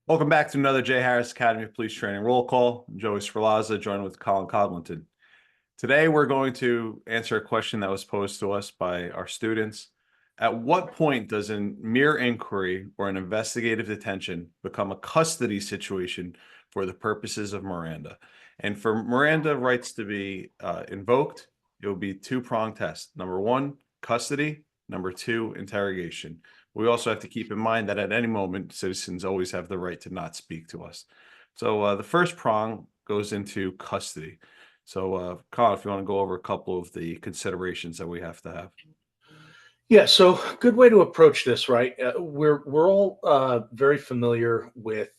Welcome back to another J. Harris Academy of Police Training Roll Call. I'm Joey Sperlazza, joined with Collin Congleton. Today, we're going to answer a question that was posed to us by our students. At what point does a mere inquiry or an investigative detention become a custody situation for the purposes of Miranda? And for Miranda rights to be invoked, it will be two-prong test. Number one, custody. Number two, interrogation. We also have to keep in mind that at any moment, citizens always have the right to not speak to us. So the first prong goes into custody. So, Colin, if you want to go over a couple of the considerations that we have to have. Yeah, so good way to approach this, right? We're all very familiar with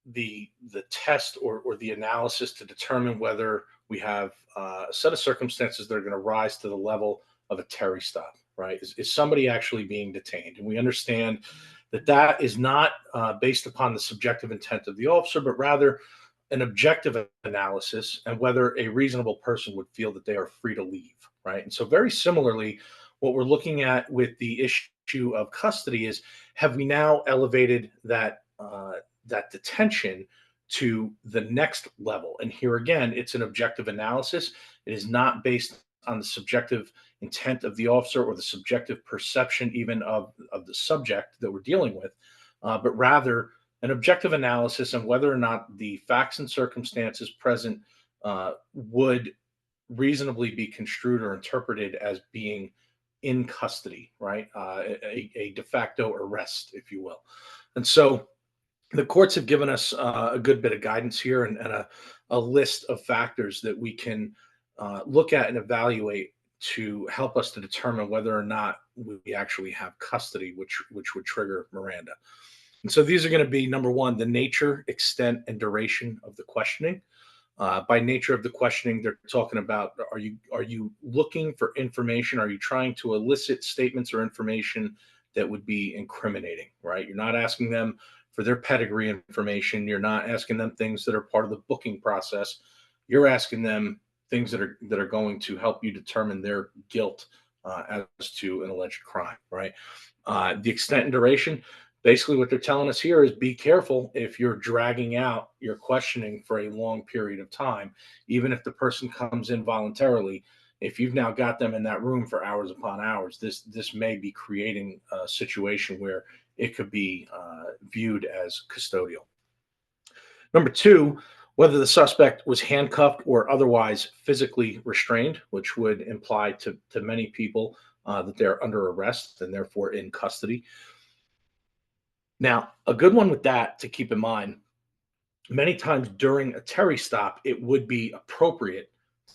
the test or the analysis to determine whether we have a set of circumstances that are going to rise to the level of a Terry stop, right? Is somebody actually being detained? And we understand that that is not based upon the subjective intent of the officer, but rather an objective analysis and whether a reasonable person would feel that they are free to leave, right? And so, very similarly, what we're looking at with the issue of custody is, have we now elevated that detention to the next level? And here again, it's an objective analysis. It is not based on the subjective intent of the officer or the subjective perception even of the subject that we're dealing with, but rather an objective analysis on whether or not the facts and circumstances present would reasonably be construed or interpreted as being in custody, right? A de facto arrest, if you will. And so the courts have given us a good bit of guidance here and a list of factors that we can look at and evaluate to help us to determine whether or not we actually have custody, which would trigger Miranda. And so these are going to be, number one, the nature, extent, and duration of the questioning. By nature of the questioning, they're talking about, are you looking for information? Are you trying to elicit statements or information that would be incriminating, right? You're not asking them for their pedigree information. You're not asking them things that are part of the booking process. You're asking them things that are going to help you determine their guilt as to an alleged crime, right? The extent and duration. Basically, what they're telling us here is be careful if you're dragging out your questioning for a long period of time, even if the person comes in voluntarily. If you've now got them in that room for hours upon hours, this may be creating a situation where it could be viewed as custodial. Number two, whether the suspect was handcuffed or otherwise physically restrained, which would imply to many people that they're under arrest and therefore in custody. Now, a good one with that to keep in mind, many times during a Terry stop, it would be appropriate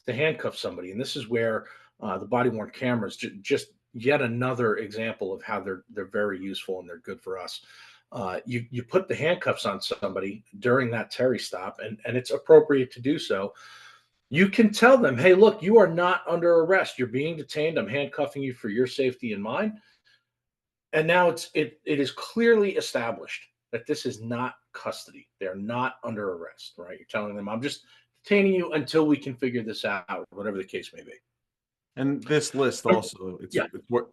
to handcuff somebody. And this is where the body worn cameras, just yet another example of how they're very useful and they're good for us. You put the handcuffs on somebody during that Terry stop, and it's appropriate to do so. You can tell them, hey, look, you are not under arrest. You're being detained. I'm handcuffing you for your safety and mine. And now it is clearly established that this is not custody. They're not under arrest, right? You're telling them, I'm just detaining you until we can figure this out, whatever the case may be. And this list also, Yeah,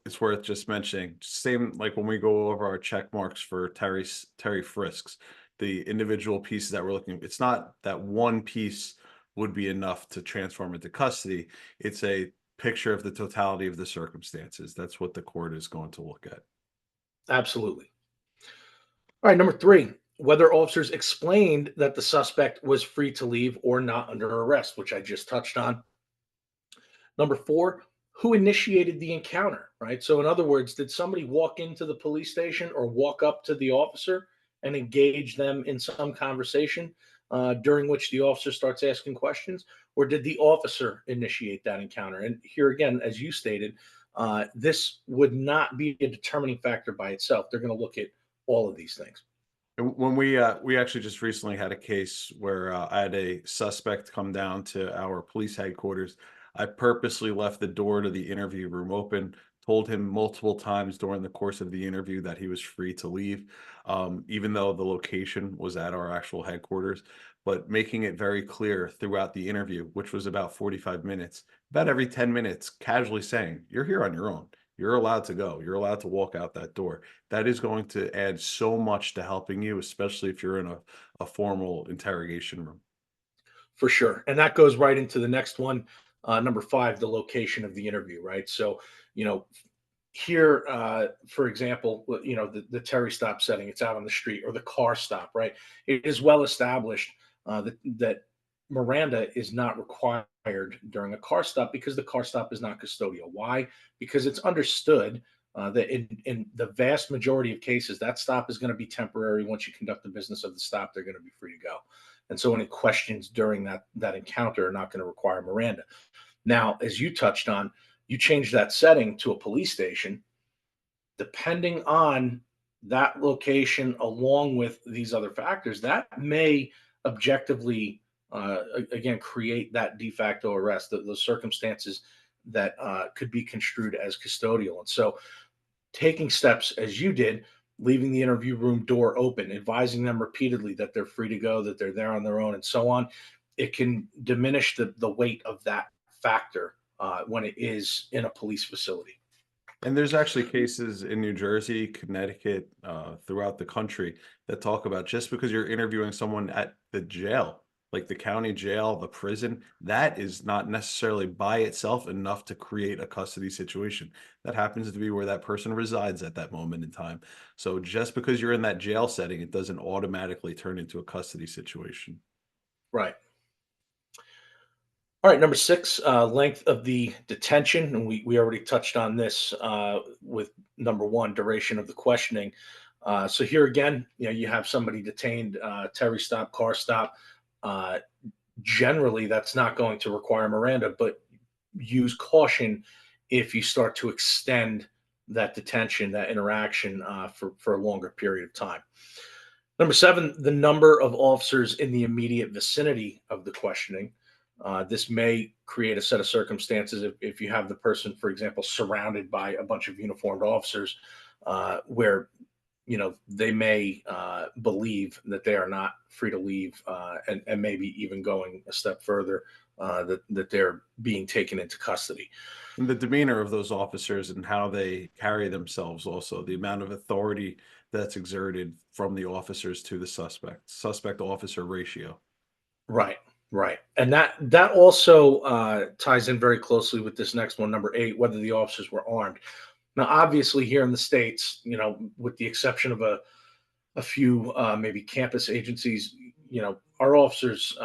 it's worth just mentioning. Same like when we go over our check marks for Terry frisks, the individual pieces that we're looking. It's not that one piece would be enough to transform into custody. It's a picture of the totality of the circumstances. That's what the court is going to look at. absolutely. All right, number three, whether officers explained that the suspect was free to leave or not under arrest, which I just touched on. Number four, who initiated the encounter, right? So, in other words, did somebody walk into the police station or walk up to the officer and engage them in some conversation during which the officer starts asking questions? Or did the officer initiate that encounter? And here again, as you stated, this would not be a determining factor by itself. They're going to look at all of these things. And when we actually just recently had a case where I had a suspect come down to our police headquarters. I purposely left the door to the interview room open, told him multiple times during the course of the interview that he was free to leave, even though the location was at our actual headquarters, but making it very clear throughout the interview, which was about 45 minutes, about every 10 minutes, casually saying, "You're here on your own. you're allowed to go. You're allowed to walk out that door. That is going to add so much to helping you, especially if you're in a formal interrogation room. For sure. And that goes right into the next one. Number five, the location of the interview, right? So, you know, here, for example, the Terry stop setting, it's out on the street, or the car stop, right? It is well established that Miranda is not required during a car stop because the car stop is not custodial. Why? Because it's understood that in the vast majority of cases, that stop is going to be temporary. Once you conduct the business of the stop, they're going to be free to go. And so any questions during that encounter are not going to require Miranda. Now, as you touched on, you change that setting to a police station. Depending on that location, along with these other factors, that may objectively, again, create that de facto arrest, those circumstances that could be construed as custodial. And so, taking steps as you did, leaving the interview room door open, advising them repeatedly that they're free to go, that they're there on their own, and so on, it can diminish the weight of that factor when it is in a police facility. And there's actually cases in New Jersey, Connecticut, throughout the country that talk about just because you're interviewing someone at the jail, like the county jail, the prison, that is not necessarily by itself enough to create a custody situation. That happens to be where that person resides at that moment in time. So just because you're in that jail setting, it doesn't automatically turn into a custody situation. Right. All right, number six, length of the detention, and we already touched on this with number one, duration of the questioning. So here again, you have somebody detained, Terry stop, car stop. Uh, Generally, that's not going to require Miranda, but use caution if you start to extend that detention, that interaction for a longer period of time. Number seven, the number of officers in the immediate vicinity of the questioning. This may create a set of circumstances if you have the person, for example, surrounded by a bunch of uniformed officers, where they may believe that they are not free to leave, and maybe even going a step further, that they're being taken into custody. And the demeanor of those officers and how they carry themselves, also the amount of authority that's exerted from the officers to the suspect officer ratio. Right, right, and that also ties in very closely with this next one, number eight, whether the officers were armed. Now, obviously, here in the states, with the exception of a few maybe campus agencies, our officers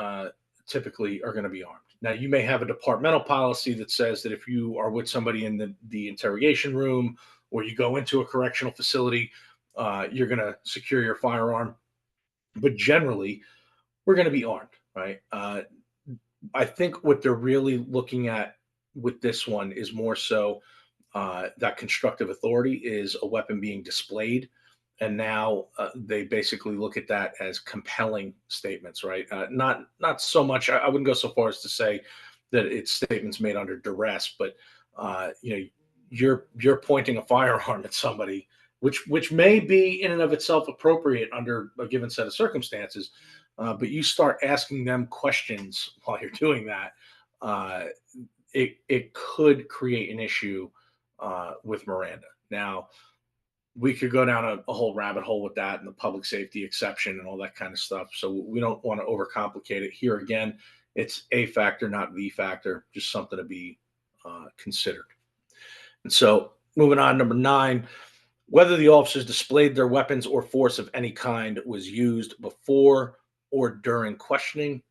typically are going to be armed. Now, you may have a departmental policy that says that if you are with somebody in the interrogation room, or you go into a correctional facility, you're going to secure your firearm. But generally, we're going to be armed, right? I think what they're really looking at with this one is more so that constructive authority is a weapon being displayed. And now they basically look at that as compelling statements, right? Not so much. I wouldn't go so far as to say that it's statements made under duress, but you're pointing a firearm at somebody, which may be in and of itself appropriate under a given set of circumstances, but you start asking them questions while you're doing that, uh, it could create an issue with Miranda. Now, we could go down a whole rabbit hole with that and the public safety exception and all that kind of stuff. So we don't want to overcomplicate it. Here again, it's a factor, not the factor, just something to be considered. And so moving on, number nine, whether the officers displayed their weapons or force of any kind was used before or during questioning,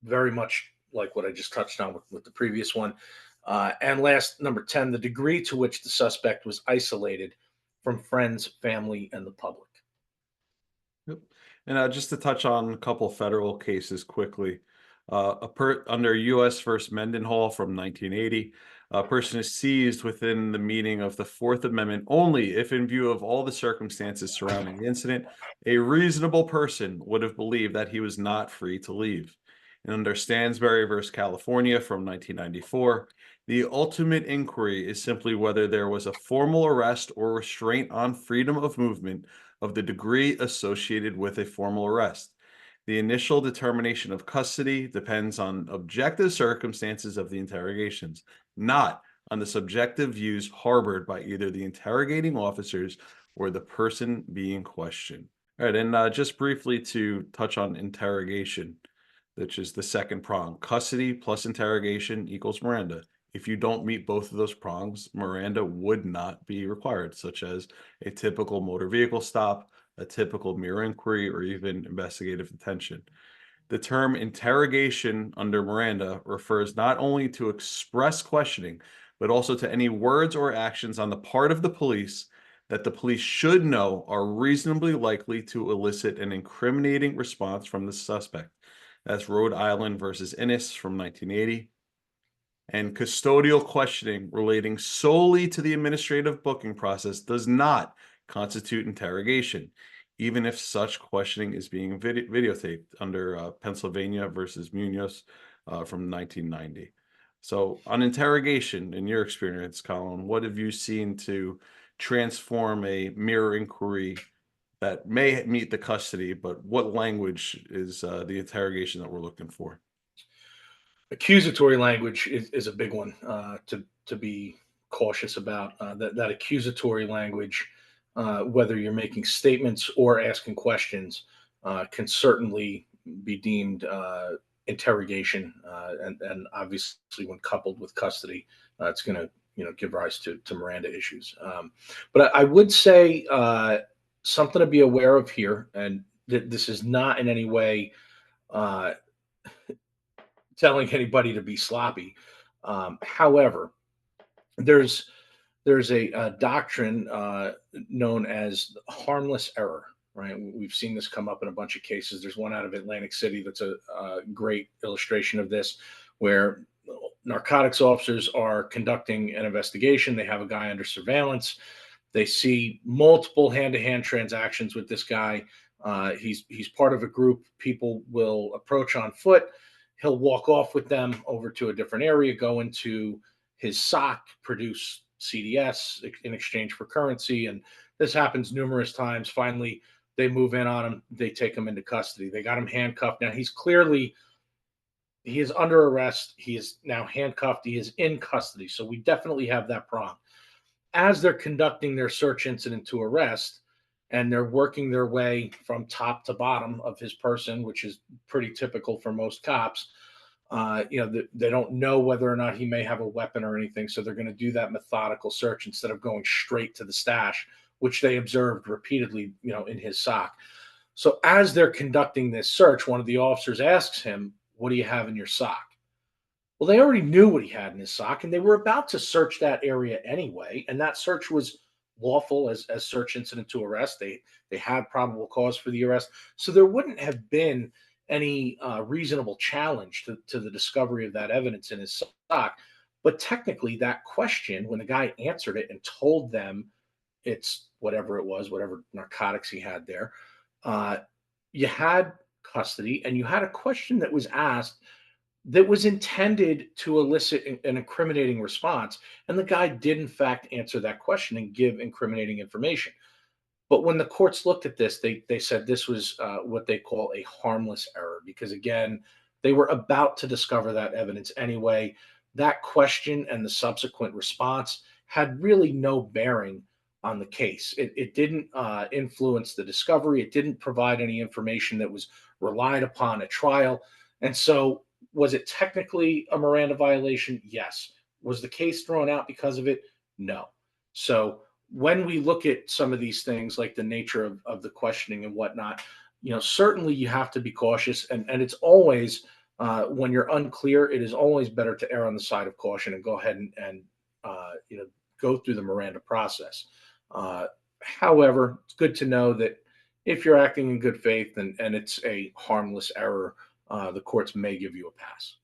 very much like what I just touched on with the previous one. And last, number 10, the degree to which the suspect was isolated from friends, family, and the public. Yep. And just to touch on a couple federal cases quickly, under U.S. versus Mendenhall from 1980, a person is seized within the meaning of the Fourth Amendment only if, in view of all the circumstances surrounding the incident, a reasonable person would have believed that he was not free to leave. And under Stansbury versus California from 1994, the ultimate inquiry is simply whether there was a formal arrest or restraint on freedom of movement of the degree associated with a formal arrest. The initial determination of custody depends on objective circumstances of the interrogations, not on the subjective views harbored by either the interrogating officers or the person being questioned. All right, and just briefly to touch on interrogation, which is the second prong. Custody plus interrogation equals Miranda. If you don't meet both of those prongs, Miranda would not be required, such as a typical motor vehicle stop, a typical mere inquiry, or even investigative detention. The term interrogation under Miranda refers not only to express questioning, but also to any words or actions on the part of the police that the police should know are reasonably likely to elicit an incriminating response from the suspect. That's Rhode Island versus Innis from 1980. And custodial questioning relating solely to the administrative booking process does not constitute interrogation, even if such questioning is being videotaped under Pennsylvania versus Munoz from 1990. So, on interrogation, in your experience, Colin, what have you seen to transform a mere inquiry that may meet the custody, but what language is the interrogation that we're looking for? Accusatory language is a big one to be cautious about. That accusatory language, whether you're making statements or asking questions, can certainly be deemed interrogation, and obviously when coupled with custody, it's going to give rise to Miranda issues. But I would say something to be aware of here, and this is not in any way uh, telling anybody to be sloppy. However, there's there's a doctrine known as harmless error. Right, we've seen this come up in a bunch of cases. There's one out of Atlantic City that's a great illustration of this, where narcotics officers are conducting an investigation. They have a guy under surveillance. They see multiple hand-to-hand transactions with this guy. He's part of a group. People will approach on foot. He'll walk off with them over to a different area, go into his sock, produce CDS in exchange for currency, and this happens numerous times. Finally, they move in on him. They take him into custody. They got him handcuffed. Now he is under arrest. He is now handcuffed. He is in custody. So we definitely have that prong. As they're conducting their search incident to arrest, and they're working their way from top to bottom of his person, which is pretty typical for most cops. They don't know whether or not he may have a weapon or anything, so they're going to do that methodical search instead of going straight to the stash, which they observed repeatedly, in his sock. So as they're conducting this search, one of the officers asks him, "What do you have in your sock?" Well, they already knew what he had in his sock, and they were about to search that area anyway. And that search was lawful as search incident to arrest. They had probable cause for the arrest, so there wouldn't have been any reasonable challenge to the discovery of that evidence in his sock. But technically, that question, when the guy answered it and told them it's whatever it was, whatever narcotics he had there, uh, you had custody, and you had a question that was asked that was intended to elicit an incriminating response. And the guy did, in fact, answer that question and give incriminating information. But when the courts looked at this, they said this was what they call a harmless error, because, again, they were about to discover that evidence anyway. That question and the subsequent response had really no bearing on the case. It didn't influence the discovery. It didn't provide any information that was relied upon at trial. And so, was it technically a Miranda violation? Yes. Was the case thrown out because of it? No. So when we look at some of these things, like the nature of the questioning and whatnot, certainly you have to be cautious. And it's always, when you're unclear, it is always better to err on the side of caution and go ahead and go through the Miranda process. However, it's good to know that if you're acting in good faith and it's a harmless error, the courts may give you a pass.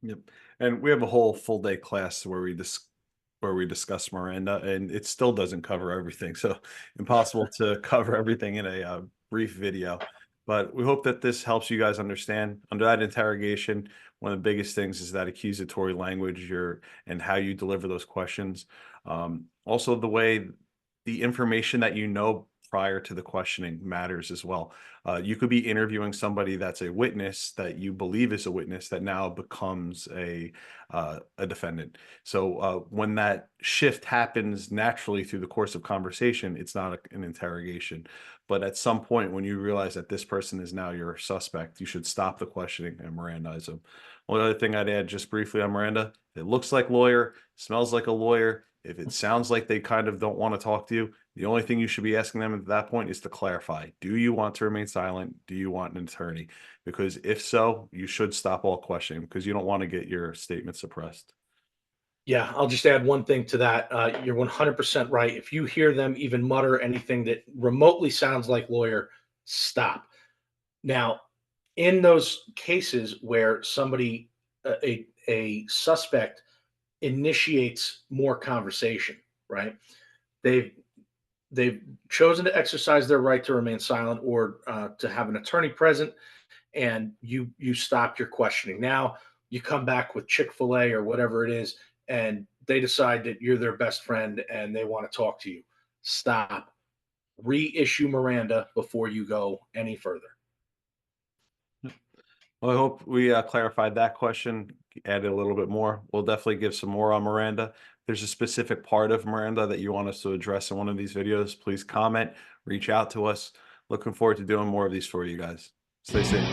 Yep. And we have a whole full day class where we discuss Miranda, and it still doesn't cover everything. So impossible to cover everything in a brief video. But we hope that this helps you guys understand. Under that interrogation, one of the biggest things is that accusatory language and how you deliver those questions. Also, the way the information that you know prior to the questioning matters as well. You could be interviewing somebody that's a witness that you believe is a witness that now becomes a defendant. So when that shift happens naturally through the course of conversation, it's not an interrogation. But at some point, when you realize that this person is now your suspect, you should stop the questioning and Mirandize them. One other thing I'd add just briefly on Miranda, it looks like lawyer, smells like a lawyer. If it sounds like they kind of don't want to talk to you, the only thing you should be asking them at that point is to clarify. Do you want to remain silent? Do you want an attorney? Because if so, you should stop all questioning because you don't want to get your statement suppressed. Yeah, I'll just add one thing to that. You're 100% right. If you hear them even mutter anything that remotely sounds like lawyer, stop. Now, in those cases where somebody, a suspect, initiates more conversation, right? They've they've chosen to exercise their right to remain silent or to have an attorney present, and you stop your questioning. Now you come back with Chick-fil-A or whatever it is, and they decide that you're their best friend and they want to talk to you. Stop. Reissue Miranda before you go any further. Well, I hope we clarified that question, added a little bit more. We'll definitely give some more on Miranda. If there's a specific part of Miranda that you want us to address in one of these videos, please comment, reach out to us. Looking forward to doing more of these for you guys. Stay safe.